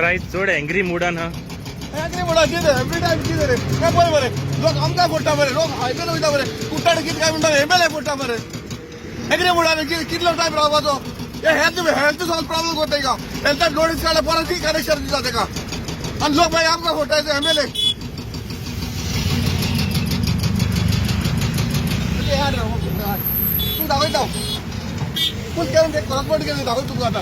Rice चड angry मुडान हा angry मुडान कितें एवरी टायम कितें रे काय पळय मरे लोक आमकां फोडटा मरे लोक हायवेन वयता मरे कुट्टाडे कितें काय म्हणटा एमएलए फोडटा मरे एंग्री मुडान कितलो टायम रावपाचो हे हेल्थ सगळो प्रॉब्लेम करता का हेल्थाक नोटीस काडल्या परत ती कनेक्शन दिता तेका आनी लोक मागीर आमकां फोडटाय एमएलए तूं दाखयता फूल केलं ते करस्पॉन्ड केलं दाखय तुका आता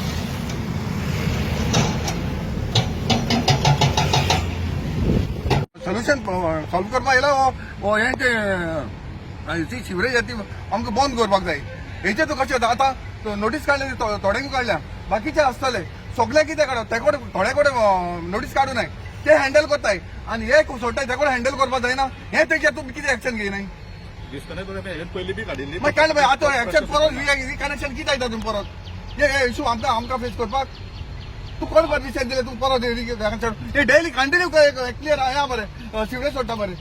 सोल्युशन सॉल्व करपाक येयला हो हे ती शिवरेज ती आमकां बंद करपाक जाय हेचे तूं कशें आतां नोटीस काडले थोड्यांक काडल्या बाकीचे आसतले सगळे कितें काडप ते कडेन थोडे कडेन नोटीस काडूं नाय ते हँडल करताय आनी हे सोडटाय ते कडेन हँडल करपाक जायना हे तेजेर तुमी कितें एक्शन घेयनाय पयलीं बी काडिल्ली मागीर काडलें आतां एक्शन परत कनेक्शन कितें जाता तुमी परत हे इशू आमकां फेस करपाक तू कोण परमिशन दिले तू परत हे डेली कंटिन्यू क्लियर आहे बरे शिवरेज सोडटा बरे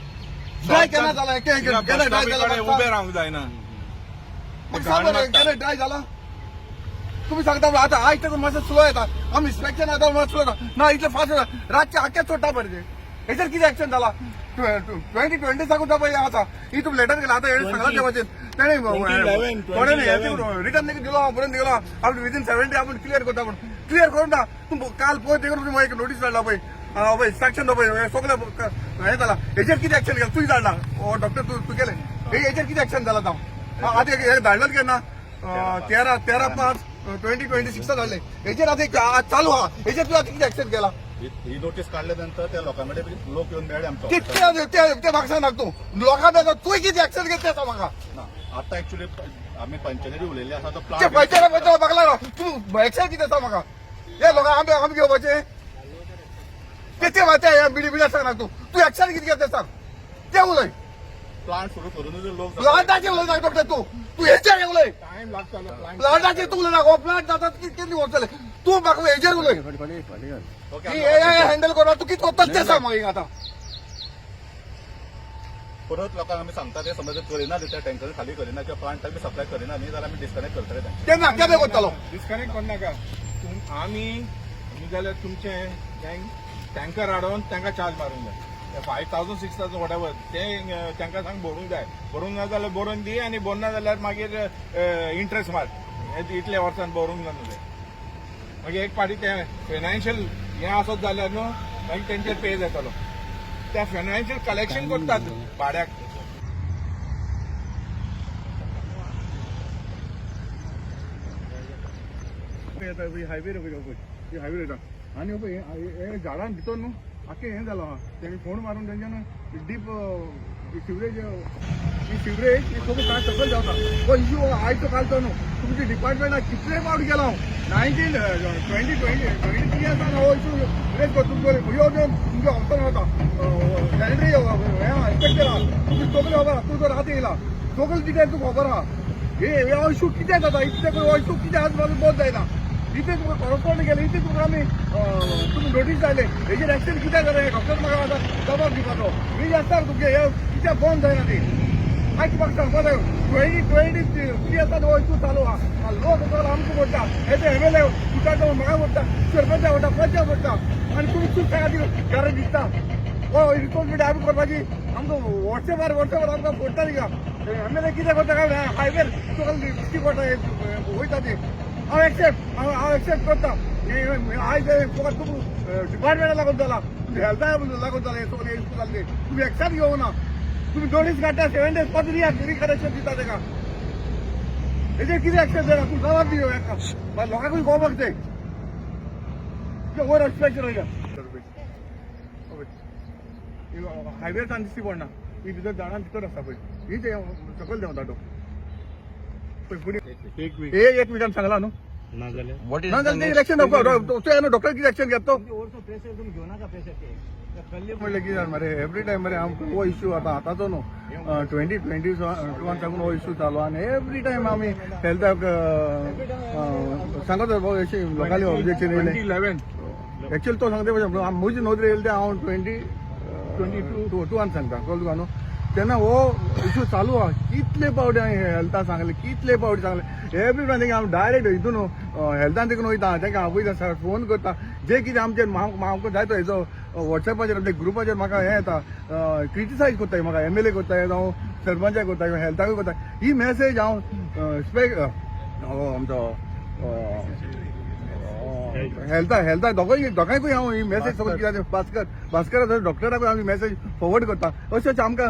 ड्राय केन्ना जाला केन्ना ड्राय जाला उबे रावंक जायना केन्ना ड्राय जाला तुम्ही सांगता आता आयज ते मातशें स्लो येता आमी इन्स्पेक्शन येता मातशें स्लो येता ना इतले फास्ट येता रातचे आख्या सोडटा बरे ते हेचेर कितें एक्शन जाला 2020 साकून पळय आसा ही तुमी लेटर केला आतां सांगला ते भाशेन तेणें थोडे रिटर्न दिलो बरोवन दिलो आमी विदीन 70 आपूण क्लियर करता पूण क्लियर करून ना तूं काल पळय ते करून एक नोटीस धाडला पळय पळय इन्स्ट्रक्शन पळय सगळें हें जाला हेचेर कितें एक्शन केलें तुवें धाडला डॉक्टर तूं केलें हेचेर कितें एक्शन जाला आतां आतां हे धाडलें केन्ना 13/5/2026 धाडलें हेचेर आतां चालू आहा हेचेर तुवें आतां कितें एक्शन केला ही नोटीस काडल्यानंतर त्या लोकांकडे लोक येऊन मेळ्ळे आमकां ते म्हाका सांग तूं लोकां मेळटा तुवें कितें एक्शन घेतलें आतां म्हाका आतां एक्चुअली आमी पंचायती उलयल्ली आसा तो ते प्लान पयशे म्हाका लागला तूं एक्शन कितें आसा म्हाका हे लोकां आमी घेवपाचें ते मातशें बिडी सांग तूं एक्शन कितें घेतलें सांग ते उलय प्लांट सुरू करून लोक प्लांटाचेर उलयना डॉक्टर तूं हेचेर उलय टायम लागता प्लांटाचेर तूं उलयना हो प्लांट जाता कितले वचले तूं म्हाका हेचेर उलय हँडल करता तूं कितें करता तें सांग म्हाका आतां परत लोकांक आमी सांगता ते समज करिना त्या टँकर खाली करिना किंवा प्लांटाक बी सप्लाय करिना न्ही जाल्यार आमी डिस्कनेक्ट करतले तेन्ना केन्ना करतलो डिस्कनेक्ट कोन्नाका आमी जाल्यार तुमचे टँकर हाडून तांकां चार्ज मारूंक जाय 5,000 6,000 वॉटेवर ते तांकां सांग भरूंक जाय भरूंक ना जाल्यार भरून दी आनी भरना जाल्यार मागीर इंट्रस्ट मार इतल्या वर्सान भरूंक ना जाय मागीर एक फावटी ते फायनान्शियल हें आसत जाल्यार न्हू मागीर तेंचेर पे जातलो त्या फायनान्शियल कलेक्शन करतात भाड्याक हायवे हायवे येता आनी हे झाडां भितर न्हू आख्खें हें जालां तेणी फोन मारून तेंच्यान डीप सिवरेज ही सगळें काय सकल जाता हो इश्यू आयचो कालचो न्हू तुमच्या डिपार्टमेंटाक कितले फावट गेला हांव 2023 आसा हो इश्यू रेज कर तुमचो ह्यो तुमच्या ऑफिसान वता सॅनिटरी इन्स्पेक्टर आहा तुमी सगळे खबर आहा तूं जर रात येयला सगळे डिटेल तुका खबर आहा हे इश्यू कितें जाता इतले हो इश्यू कितें आज बाजू बोध जायना इथे तुका करस्पॉन्ड केले इथे तुका आमी तुमी नोटीस धाडले हेचेर एक्शन कित्याक जालें डॉक्टर म्हाका आतां जबाब दिवपाचो वीज आसता तुमगे हे कित्याक बंद जायना ती आयज म्हाका सांगपा जाय 2023 आसा हो इश्यू चालू आहा लोक सगळो आमकां फोडटा हे ते एमएलए तुका म्हाका फोडटा सरपंचा फोडटा पंचा फोडटा आनी तुमी तूं सांगा गरज दिसता हो रिस्पॉन्सिबिलिटी आमी करपाची आमकां वर्सभर आमकां फोडटा न्ही का एमएलए कितें करता काय हायवेर तुका दिश्टी पडटा वयता ती हांव एक्सेप्ट करता आयज फकत तुका डिपार्टमेंटा लागून जाला हेल्था लागून जाला हे सगळे इश्यू जाल्ले तुमी एक्शन घेवना तुमी नोटीस काडटा 7 days परत रिकनेक्शन दिता तेका हेचेर कितें एक्शन जायना तूं जबाब दियो हेका लोकांकूय कळपाक जाय वयर इन्स्पेक्टर वयल्या हायवेर दिश्टी पडना ही भितर झाडां भितर आसा पळय ही सकयल देंवता तो एक मिनिटान सांगला न्हू ना जाल्यार ना जाल्यार इलेक्शन डॉक्टर कितें एक्शन घेता म्हणलें कितें मरे एवरी टायम मरे आमकां हो इश्यू आतांचो न्हू 2021 साकून हो इश्यू चालू आनी एवरी टायम आमी हेल्थाक सांगत अशी लोकांनी ऑब्जेक्शन येयलें एक्चुअली तो सांगता म्हजी नोंद येयली ते हांव 2022 सांगता कळ्ळें तुका न्हू तेन्ना हो इशू चालू आहा कितले पावटी हांवें हेल्था सांगले कितले पावटी सांगले एवरी तांकां हांव डायरेक्ट हितून हेल्थान देखून वयता तांकां हांव पयता फोन करता जे कितें आमचे म्हाका जाय तो हेजो वॉट्सॅपाचेर आमच्या ग्रुपाचेर म्हाका हें येता क्रिटिसायज कोत्ताय म्हाका MLA कोत्ताय जावं सरपंचाक कोत्ताय हेल्थाकूय कोत्ताय ही मेसेज हांव आमचो हेल्था दोगांयकूय हांव ही मेसेज सपोज कितें भास्कर डॉक्टराकूय हांव ही मेसेज फॉरवर्ड करता अशें आमकां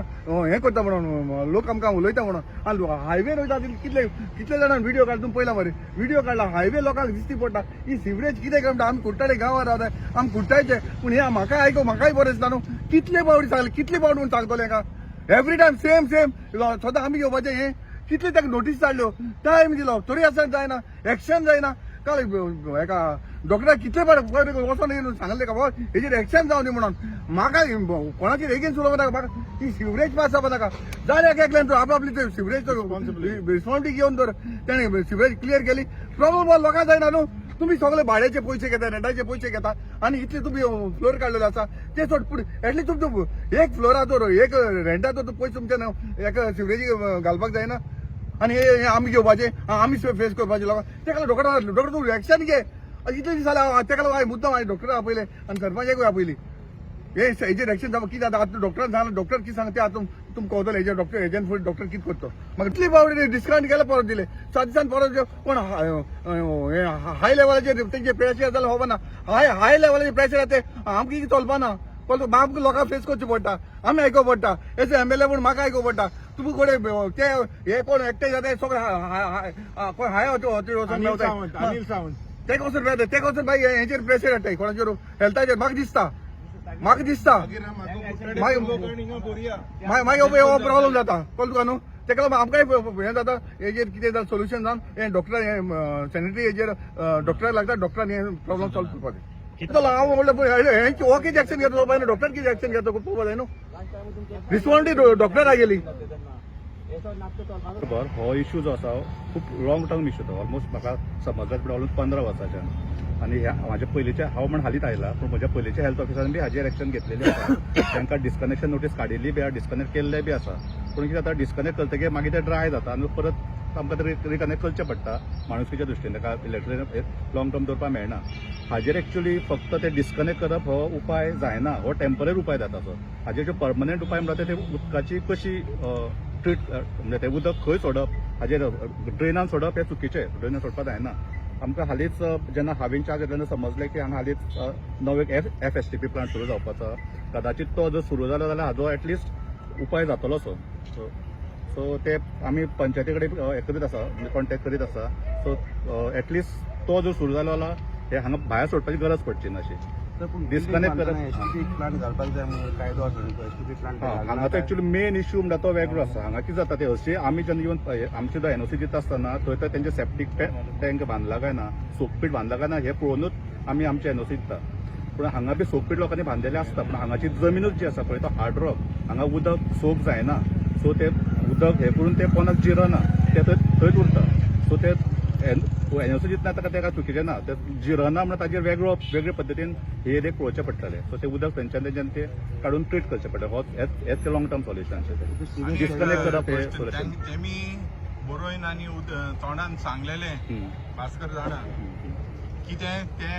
हें करता म्हणून लोक आमकां उलयता म्हणून आनी हायवेर वयता कितले जाणां व्हिडिओ काडून पयला मरे व्हिडिओ काडला हायवे लोकांक दिसती पडटा ही सिवरेज कितें म्हणटा आमी कुट्टाडे गांवांत रावताय आमी कुट्टायचे पूण हे म्हाकाय बरें दिसता न्हू कितले पावटी सांगले कितले पावटी म्हूण सांगतले हाका एवरी टायम सेम सदां आमी घेवपाचें हें कितले ताका नोटीस धाडल्यो टायम दिलो तरी आसत जायना एक्शन जायना काल हेका डॉक्टराक कितले फावटी वचोन सांगले का बाबा हेजेर एक्शन जावं दी म्हणून म्हाका कोणाचेर एगेन्स्ट उलोवप नाका म्हाका ती सिवरेज पास जावपा नाका जाल्यार एकल्यान आपली ते सिवरेज रिस्पॉन्सिबिलिटी घेवन तर तेणें सिवरेज क्लियर केली प्रॉब्लम लोकांक जायना न्हू तुम्ही सगळे भाड्याचे पयशे घेता रेंटाचे पयशे घेता आणि इतले तुम्ही फ्लोर काडलेले आसा ते सोड पुढे एटलीस्ट तुमचो एक फ्लोराचो एक रेंटाचो पयशे तुमचे एका सिवरेजी घालपाक जायना आणि हे आमी घेवपाचे आमी फेस करपाचे लोकांक तेका डॉक्टर तूं एक्शन घे इतले दीस जाले तेका लागून हांवें मुद्दम डॉक्टराक आपयले आनी सरपंचाकूय आपयली हेजेर एक्शन जावं कितें जाता आतां डॉक्टरान सांगलें डॉक्टर कितें सांगता आतां तुमकां कळटलें हेजेर डॉक्टर हेजेन फुडें डॉक्टर कितें करता म्हाका इतली पावटी डिस्कावंट केला परत दिले 7 दिसान परत कोण हाय लेवलाचेर तेंचे प्रेशर जाल्यार खबर ना हाय लेवलाचेर प्रेशर येते आमकां कितें चलपा ना पण आमकां लोकांक फेस करचें पडटा आमी आयकूंक पडटा एज MLA पूण म्हाका आयकूंक पडटा तुमी कोण ते हे कोण एकटे जाता सगळे कोण हाय अनिल सावंत ते कसो बाय हेचेर प्रेशर येता कोणाचेर हेल्थाचेर म्हाका दिसता मागीर हो प्रॉब्लम जाता कळ्ळें तुका न्हू तेका लागून आमकांय हें जाता हेजेर कितें जाता सोल्युशन जावन हें डॉक्टर सॅनिटरी हेजेर डॉक्टराक लागता डॉक्टरान हें प्रॉब्लम सॉल्व करपाचें हांव म्हणलें हो कितें एक्शन घेतलो पळय डॉक्टर कितें एक्शन घेता पळोवपा जाय न्हू रिस्पॉन्सिबिलिटी डॉक्टराक गेली बरोबर हो इश्यू जो आसा खूब लॉंग टर्म इश्यू तो ऑलमोस्ट म्हाका समजल्यार पुढे ऑलमोस्ट 15 वर्साच्यान आनी म्हाजे पयलींचे हांव म्हण हालींच आयला पूण म्हज्या पयलींच्या हेल्थ ऑफिसरान बी हाजेर एक्शन घेतलेली आसा तांकां डिस्कनेक्शन नोटीस काडिल्ली बी डिस्कनेक्ट केल्ले बी आसा पूण कितें जाता डिस्कनेक्ट करतकीर मागीर ते ड्राय जाता आनी परत आमकां ते रिकनेक्ट करचें पडटा माणुसकीच्या दृश्टीन ताका इलेक्ट्रिक लॉंग टर्म दवरपाक मेळना हाजेर एक्चुअली फक्त ते डिस्कनेक्ट करप हो उपाय जायना हो टेम्पररी उपाय जाता सो हाजेर जो परमनंट उपाय म्हणटा ते उदकाची कशी ट्रीट म्हणजे ते उदक खंय सोडप हाजेर ड्रेनान सोडप हे चुकीचें ड्रेनान सोडपाक जायना आमकां हालींच जेन्ना हांवें चार्ज घेतल्यानंतर समजलें की हांगा हालींच नवो एक FSTP प्लांट सुरू जावपाचो कदाचित तो जर सुरू जालो जाल्यार हाजो एटलिस्ट उपाय जातलो सो ते आमी पंचायती कडेन हें करीत आसा म्हणजे कॉन्टेक्ट करीत आसा सो एटलिस्ट तो जर सुरू जालो जाल्यार हे हांगा भायर सोडपाची गरज पडची ना अशी डिस्कनेक्ट करप प्लांट घालपाक जाय म्हणून कायदो आसा हांगा तो एक्चुअली मेन इश्यू म्हणटा तो वेगळो आसा हांगा कितें जाता ते हरशीं आमी जेन्ना इवन आमची जो NOC दिता आसतना थंय तर तेंचे सेप्टीक टँक बांदला काय ना सोकपीट बांदला काय ना हे पळोवनूच आमी आमचे NOC दिता पूण हांगा बी सोकपीट लोकांनी बांदिल्ले आसता पूण हांगाची जमीनूच जी आसा पळय तो हार्ड रॉक हांगा उदक सोक जायना सो ते उदक हे करून ते पोंदाक जिरना ते थंयच उरता सो ते NOC दितना ताका चुकीचें ना ते जिरना म्हणून ताजेर वेगळे पद्दतीन हे एक पळोवचें पडटलें सो ते उदक थंयच्यान ते काडून ट्रीट करचें पडटा हो हेच ते लॉंग टर्म सोल्युशन डिस्कनेक्ट करप हे सोल्युशन तेमी बरोवन आनी तोंडान सांगलेले भास्कर जाणा कितें ते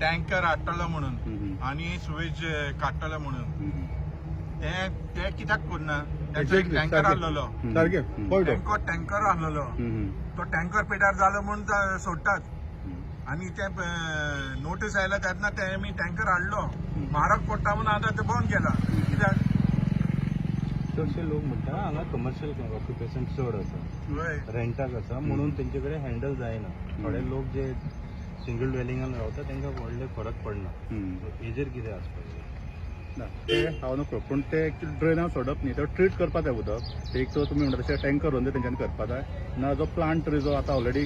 टँकर हाडटलो म्हणून आनी सुवेज काडटलो म्हणून ते कित्याक करना टँकर हाडलेलो टँकर हाडलेलो तो टँकर पेटार जालो म्हणून सोडटात आनी ते नोटीस आयला तेन्ना ते आमी टँकर हाडलो म्हारग पडटा म्हणून आतां ते बंद केला कित्याक चडशे लोक म्हणटा हांगा कमर्शियल ऑक्युपेशन चड आसा रेंटाक आसा म्हणून तेंचे कडेन हँडल जायना थोडे लोक जे सिंगल ड्वेलिंगान रावता तांकां व्हडले फरक पडना हेजेर कितें आसपाक ना ते हांव नको पूण ते एक्चुअली ड्रेनान सोडप न्ही तो ट्रीट करपा जाय उदक एक तो तुमी म्हणटा तशें टँकर व्हरून तेंच्यांनी करपा जाय ना जो प्लांट तरी जो आतां ऑलरेडी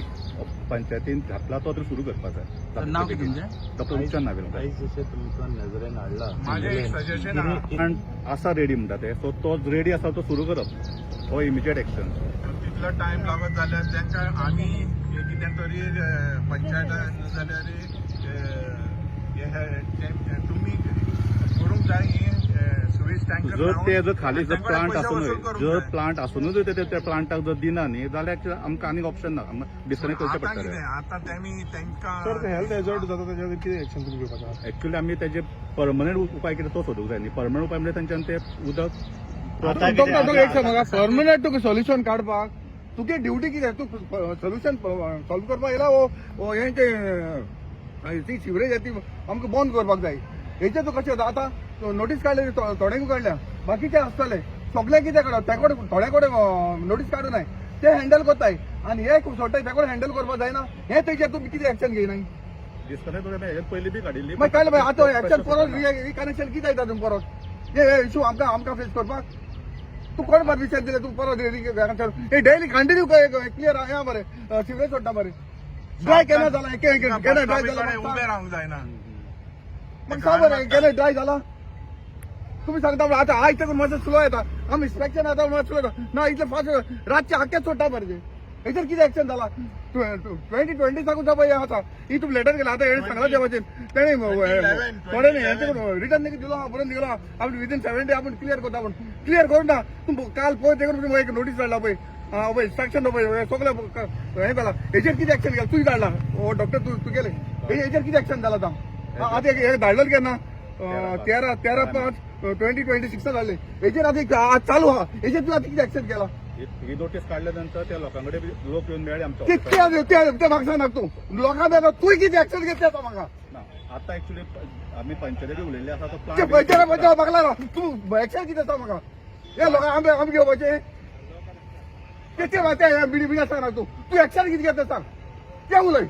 पंचायतीन घातला तो तरी सुरू करपा जाय नांव कितें तुमचें डॉक्टर उपचार नावेल जशें तुमकां नजरेन हाडला म्हाजें सजेशन आहा प्लांट आसा रेडी म्हणटा ते सो तो रेडी आसा तो सुरू करप हो इमिजिएट एक्शन तितलो टायम लागत जाल्यार तांकां आमी कितें तरी पंचायत जाल्यार तुमी करूंक जाय सुवेज टँकर जर ते जर खाली जर प्लांट आसूनय जर प्लांट आसूनच त्या प्लांटाक जर दिना न्ही जाल्यार आमकां आनीक ऑप्शन ना आमकां डिस्कनेक्ट करचें पडटलें. आता त्यांनी त्यांका सर हेल्थ हॅझार्ड जाता त्याच्यावर किती एक्शन तुम्ही घेवपाचा? एक्च्युली आमी तेजे परमनंट उपाय कितें तो सोदूंक जाय न्ही. परमनंट उपाय म्हणजे तेंच्यान ते उदक एक सांग म्हाका परमनंट तुका सोल्युशन काडपाक तुगे ड्युटी कितें तू सोल्युशन सॉल्व करपाक येयला वो हे ती सिवरेज ती आमकां बंद करपाक जाय. हेचे तू कशें जाता आतां नोटीस काडले थोड्यांक काडल्या बाकीचे आसतले सगळे कितें काडप तेकोडे थोड्या कडेन नोटीस काडूं नाय ते हँडल करताय आनी हे सोडटाय तेकोडे हँडल करपाक जायना. हे तेचेर तुमी कितें एक्शन घेयनाय? डिस्कनेक्ट हेजे पयलीं बी काडिल्ली मागीर कळ्ळें आतां एक्शन परत रिकनेक्शन कितें जाता तुमी परत हे इशू आमकां फेस करपाक? तू कोण परमिशन दिले तू परत हे डेली कंटिन्यू क्लियर आहे बरे सिवरेज सोडटा बरे ड्राय केन्ना जाला केन्ना ड्राय उभे जाला रावंक जायना. मग सांग बरं केन्ना ड्राय झाला? तुम्ही सांगता आता आयज तक माझं स्लो येता आम्ही इन्स्पेक्शन आता माझं स्लो येता ना इतले फास्ट रातचे आख्याच सोडटा बरे हेचेर कितें एक्शन जाला? 2020 सांगून पळय आतां ही तुमी लेटर केला आतां हेणे सांगला त्या भाशेन तेणे थोडे न्ही रिटर्न दिलो बरोवन दिलो आपूण विदीन 7 डे आपूण क्लियर करता पूण क्लियर करून ना तूं काल पळय ते करून एक नोटीस धाडला पळय पळय इन्स्ट्रक्शन पळय सगळे हे जाला हेचेर कितें एक्शन केला? तुवें धाडला ओ डॉक्टर तूं केले हेचेर कितें एक्शन जाला आतां? आतां हे धाडलं केन्ना 13/5/2026 धाडले हेचेर आतां आज चालू आहा हेचेर तूं आतां कितें एक्शन केला? ही नोटीस काडल्या नंतर त्या लोकांकडे लोक येऊन मेळ्ळे आमच्या ते म्हाका सांग तूं लोकांना तूं कितें एक्शन घेतलें आतां म्हाका? आता एक्च्युली आमी पंचायती उलयल्ले आसा तो ते प्लांट पयचे म्हाका लागला तूं एक्शन कितें आसा म्हाका? हे लोकां आमी घेवपाचे ते बिडी सांग तूं एक्शन कितें घेता सांग ते उलय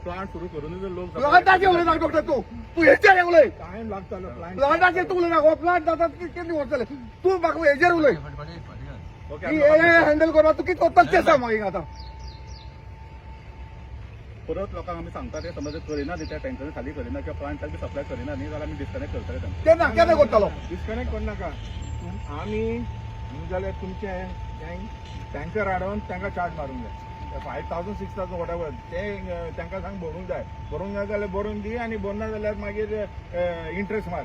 प्लांट सुरू करून जर लोक प्लांटाचे उलय ना डॉक्टर तूं हेचेर उलय टाइम लागतलो प्लांटाचेर तूं उलय ना हो प्लांट जाता केन्ना वचतले तूं म्हाका हेचेर उलय ओके हँडल करपाक तूं कितें करता तें सांग मागीर आतां. परत लोकांक आमी सांगता ते समज करिना न्ही त्या टँकर खाली करिना किंवा प्लांटाक बी सप्लाय करिना न्ही जाल्यार आमी डिस्कनेक्ट करतले तांकां. केन्ना केन्ना करतलो? डिस्कनेक्ट करू नका. आम्ही जाल्यार तुमचे टँकर हाडून तांकां चार्ज मारूंक जाय 5,000 6,000 वॉटेवर ते तांकां सांग भरूंक जाय. भरूंक जाय जाल्यार भरून दी आनी भरना जाल्यार मागीर इंट्रस्ट मार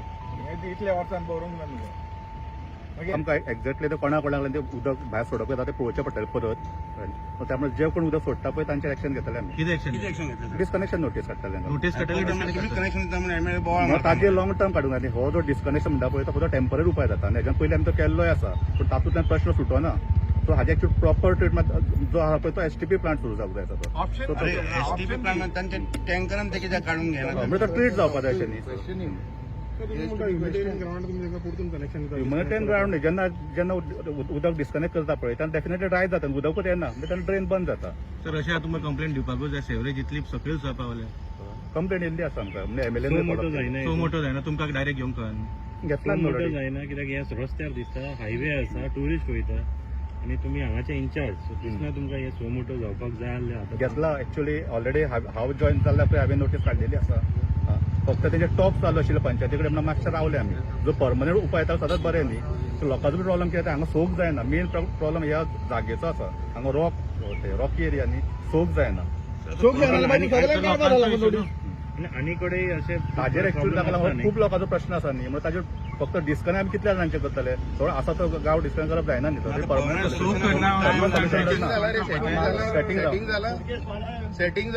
इतल्या वर्सान भरूंक जाय. आमकां एक्झॅक्टली ते कोणा कोणाक ते उदक भायर सोडप येता ते पळोवचें पडटलें परत त्यामुळे जे कोण उदक सोडटा पळय तांचेर एक्शन घेतले आमी. कितें एक्शन डिस्कनेक्शन नोटीस काडटले नोटीस तांकां. ताजेर लॉंग टर्म काडूंक जाय. हो जो डिस्कनेक्शन म्हणटा पळय तो फक्त टेम्पररी उपाय जाता आनी हेज्या पयलीं आमी तो केल्लोय आसा पूण तातूंतल्यान प्रश्न सुटोना. सो हाजे एक्चुअली प्रॉपर ट्रिटमेंट जो आसा पळय तो एसटीपी प्लांट सुरू जावंक जाय तो टँकरान ते कित्याक काडून घेना? म्हणजे तो ट्रीट जावपा जाय अशें न्ही. ह्युमॅनिटेरियन ग्राउंड न्ही जेन्ना उदक डिस्कनेक्ट करता पळय तेन्ना डेफिनेटली ड्राय जाता उदकूच येना म्हणजे तेन्ना ड्रेन बंद जाता. सर अशें तुमकां कंप्लेंट दिवपाकूच जाय सेवरेज इतली सकयल पावल्या कंप्लेंट येयल्ली आसा आमकां म्हणजे एमएलए सो मोठो जायना तुमकां डायरेक्ट घेवंक कळना घेतला मोठं जायना कित्याक ह्या रस्त्यार दिसता हायवे आसा टुरिस्ट वयता आनी तुमी हांगाचे इंचार्ज सो दिसना तुमकां हे सो मोठो जावपाक जाय आसलें आतां घेतला एक्च्युअली ऑलरेडी हांव जॉईन जाल्ल्या पळय हांवें नोटीस काडलेली आसा. फक्त तेजे टॉप चालू आशिल्ले पंचायती कडेन म्हणून मातशें रावले आमी. जो परमनंट उपाय येता सदांच बरें न्ही. सो लोकांचो बी प्रॉब्लम कितें हांगा सोक जायना. मेन प्रॉब्लम ह्या जागेचो आसा हांगा रॉकी एरिया न्ही सोक जायना. आनी कडेन अशें ताजेर एक्च्युअली ताका खूब लोकांचो प्रश्न आसा न्ही म्हणजे ताजेर फक्त डिस्कनेक्ट आमी कितल्या जाणांचे करतले थोडो आसा तो गांव डिस्कनेक्ट करप जायना न्ही. सेटिंग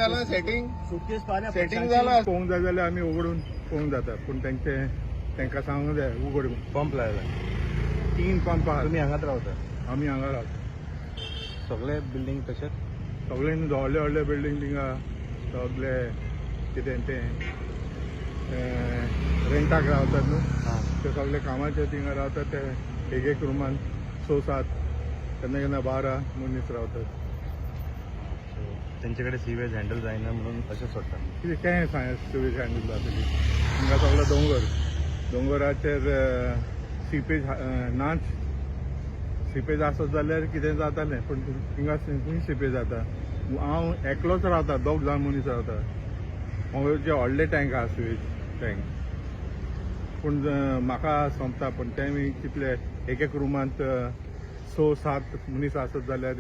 जाला पळोवंक जाय जाल्यार आमी उगडून पळोवंक जाता पूण तांकां सांगूंक जाय उगडून पंप लायला 3 पंप आहा. तुमी हांगाच रावता आमी हांगा रावता सगळे बिल्डींग तशेंच सगळे व्हडले व्हडले बिल्डींग थिंगा सगळे कितें तें रेंटाक रावतात न्हू ते सगळे कामाचे थिंगा रावतात ते एक रुमान 6-7 केन्ना केन्ना 12 मनीस रावतात. तेंचे कडेन सिवेज हँडल जायना म्हणून अशें सोडटा. कितें तें सायन्स सिवेज हँडल जातली हिंगा सगळो दोंगराचेर सिपेज नाच सिपेज आसत जाल्यार कितें जातालें पूण हिंगा खंय सिपेज जाता. हांव एकलोच रावता 2 जाण मनीस रावता. जे व्हडले टँक आहा सिवेज टँक पूण म्हाका सोंपता पूण तें कितले एक रुमांत 6-7 मनीस आसत जाल्यार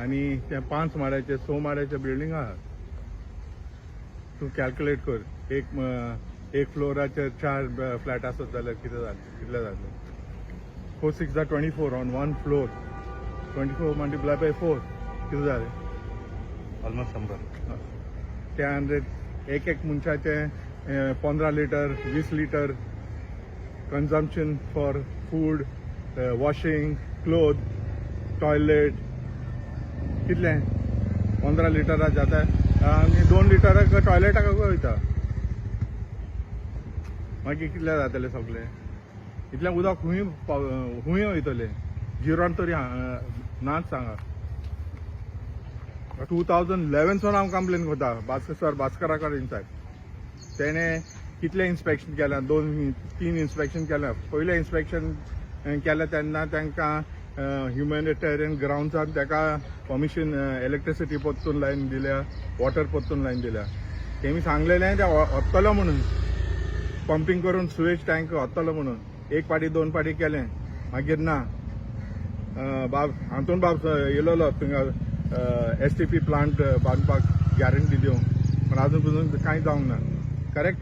आनी ते 5 माळ्याचे 6 माळ्याचे बिल्डींग आहा. तूं कॅल्क्युलेट कर एक फ्लोराचेर 4 फ्लॅट आसत जाल्यार कितले जातले. 4 6 24 ऑन 1 फ्लोर 24 मल्टिप्लाय बाय 4 किती जाले ऑलमोस्ट 100. त्या एक मनशाचे 15 litre 20 litre consumption for food washing cloth toilet कितले 15 लिटरा जाता आनी 2 लिटराक टॉयलेटाक वयता मागीर कितले जातले सगळे इतलें उदक खूंय वयतले जिरोन तरी नाच सांगा 2011 सावन हांव कंप्लेन करता सर भास्करा कडेन तेणे कितले इन्स्पेक्शन केल्या 2-3 इन्स्पेक्शन केल्या पयलें इन्स्पेक्शन केलें तेन्ना तांकां ह्युमॅनिटेरियन ग्राउंड्साक ताका परमिशन इलेक्ट्रिसिटी परतून लायन दिल्या वॉटर परतून लायन दिल्या तेमी सांगलेलें ते वतलो म्हणून पंपिंग करून सुवेज टँक वतलो म्हणून 1 पाटी 2 पाटी केलें मागीर ना बाब हातून बाब येयलोलो थिंगा STP प्लांट बांदपाक गॅरंटी दिवंक पण आजून पसून कांय जावंक ना करेक्ट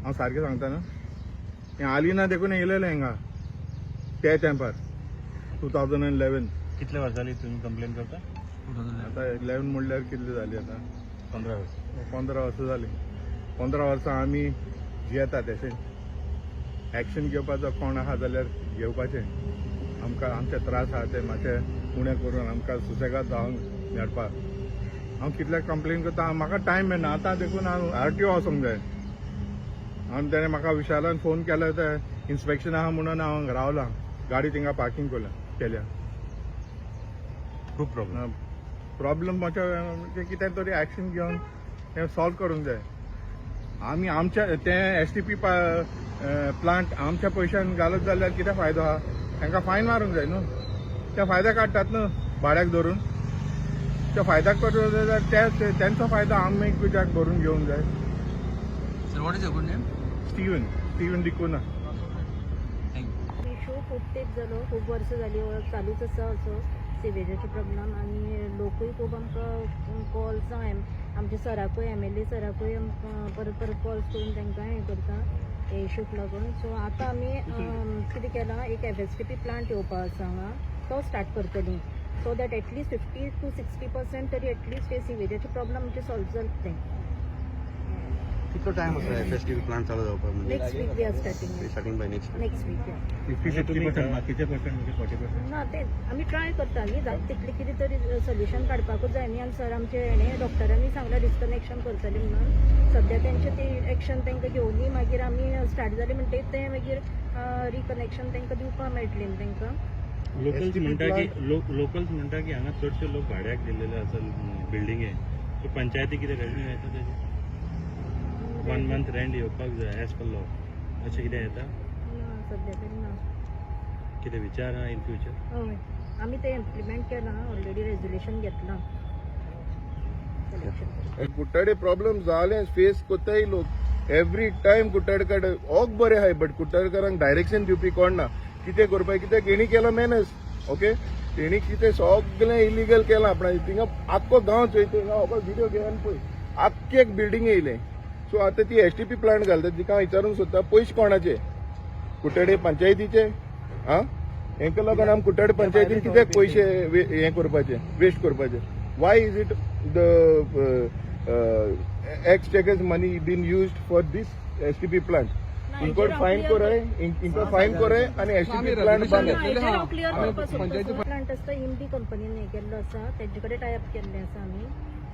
हांव सारकें सांगता ना हें हालीं ना देखून येयलेलें हिंगा ते तेंपार 2011 कितले वर्सां जाली तुम्ही कंप्लेन करता? आतां 11 म्हणल्यार कितले जाली आतां 15 वर्सां. 15 वर्सां जाली 15 वर्सां आमी जियेता तशें एक्शन घेवपाचो कोण आहा जाल्यार घेवपाचें आमकां आमचे त्रास आहा ते मातशे उणें करून आमकां सुसेगाद जावंक मेळपाक हांव कितले कंप्लेन करता म्हाका टायम मेळना आतां देखून हांव RTO वचोंक जाय आनी तेणें म्हाका विशालान फोन केलो ते इन्स्पेक्शन आहा म्हणून हांव रावलां गाडी थिंगा पार्किंग केल्या खूप प्रॉब्लेम. प्रॉब्लेम मातशें कितें तरी एक्शन घेवन तें सॉल्व करूंक जाय आमी आमच्या ते STP प्लांट आमच्या पयशान घालत जाल्यार कितें फायदो आहा तांकां फायन मारूंक जाय न्हू ते फायदो काडटात न्हू भाड्याक धरून त्या फायद्याक करता जाल्यार तेंचो फायदो आमी कित्याक भरून घेवंक जाय. Sir what is your good name? Steven डिकोना. इशू खूप तेच जालो खूप वर्स जाली चालूच आसा असो सिवेजाचो प्रॉब्लम आनी लोकूय खूब आमकां कॉल्स आमच्या सराकूय MLA सराकूय आमकां परत परत कॉल्स करून तांकां हें करता हे इशूक लागून सो आतां आमी कितें केलां एक FSTP प्लांट येवपा आसा हांगा तो स्टार्ट करतली सो दॅट एटलीस्ट 50 to 60% तरी एटलीस्ट हे सिवेजाचे प्रॉब्लम आमचे सॉल्व जातले. कितलो टाइम आसा FSTP प्लांट चालू जावपाक म्हणजे next week we are starting starting by next week 50-60% बाकीचे पर्सेंट म्हणजे 40%. ना ते आमी ट्राय करता न्ही जाता तितले कितें तरी सोल्युशन काडपाकूच जाय न्ही आनी सर आमचे हेणे डॉक्टरांनी सांगलां डिस्कनेक्शन करतले म्हणून सद्या तेंचे ती एक्शन तांकां घेवनी मागीर आमी स्टार्ट जाले म्हणटकीर ते मागीर रिकनेक्शन तांकां दिवपाक मेळटलें न्ही तांकां. लोकल्स म्हणटा की हांगा चडशे लोक भाड्याक दिल्लेले आसा बिल्डिंगे सो पंचायती कितें रेवन्यू येता तेजे 1 month रेंट येवपाक जाय एज पर लॉ अशें कितें येता ना सद्या तरी ना. कितें विचार आहा इन फ्युचर? हय आमी ते इम्प्लिमेंट केलां ऑलरेडी रेजोल्युशन घेतलां. कुट्टाडे प्रॉब्लेम जाले फेस कोत्ताय लोक एवरी टायम कुट्टाडे कडेन ओग बरें आहाय बट कुट्टाडकारांक डायरेक्शन दिवपी कोण ना कितें करपाक कित्याक हेणी केला मॅनस ओके तेणी कितें सगळें इलिगल केलां आपण थिंगा आख्खो गांव चोयता हो व्हिडिओ घे आनी पळय आख्खे एक बिल्डींग येयलें सो आतां ती STP प्लांट घालता तिका हांव विचारूंक सोदता पयशे कोणाचे कुट्टाडे पंचायतीचे आं हेंका लागून आमी कुट्टाडे पंचायतीन कित्याक पयशे हें करपाचे वेस्ट करपाचे why is it the X tax money been used for this STP plant इनको फाइन करे आनी STP प्लांट बांद प्लांट आसता इंडी कंपनीन हे केल्लो आसा तेंचे कडेन टायअप केल्लें आसा आमी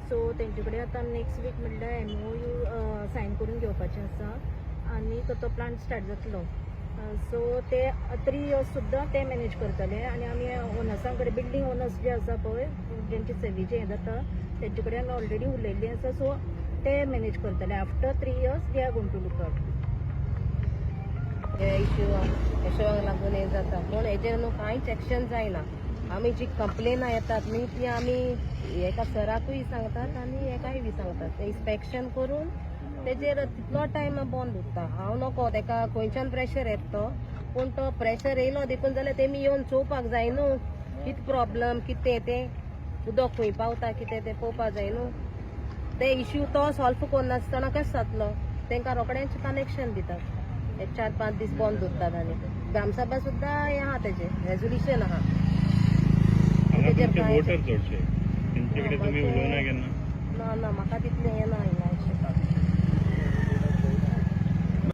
सो तेंचे कडेन आतां नेक्स्ट वीक म्हणल्यार MOU सायन करून घेवपाचें आसा आनी तो प्लांट स्टार्ट जातलो सो ते 3 years सुद्दां ते मॅनेज करतले आनी आमी ओनर्सां कडेन बिल्डींग ओनर्स जे आसा पळय जेंचे सेवेचे हें जाता तेंचे कडेन आमी ऑलरेडी उलयल्लीं आसा सो ते मॅनेज करतले after 3 years they are going to look out. हे इश्यूवाक लागून हें जाता पूण हेजेर न्हू कांयच एक्शन जायना आमी जी कंप्लेनां येतात न्ही ती आमी एका सराकूय सांगतात आनी एकाय बी सांगतात ते इन्स्पेक्शन करून तेजेर तितलो टायम बंद उरता हांव नको तेका खंयच्यान प्रेशर येता तो पूण तो प्रेशर येयलो देखून जाल्यार तेमी येवन चोवपाक जाय न्हू कितें प्रॉब्लम कितें तें उदक खंय पावता कितें तें पळोवपाक जाय न्हू ते इश्यू तो सॉल्व करनासतना कशें जातलो तांकां रोखडेंच कनेक्शन दितात एक 4-5 दीस बंद दवरतात आनी ग्रामसभा सुद्दां हें आहा तेजें रेजोल्युशन आहा हांगा तेजेर तुमचे कांय वोटर चडशे तेंचे कडेन तुमी उलोवना केन्ना ना म्हाका तितलें हें ना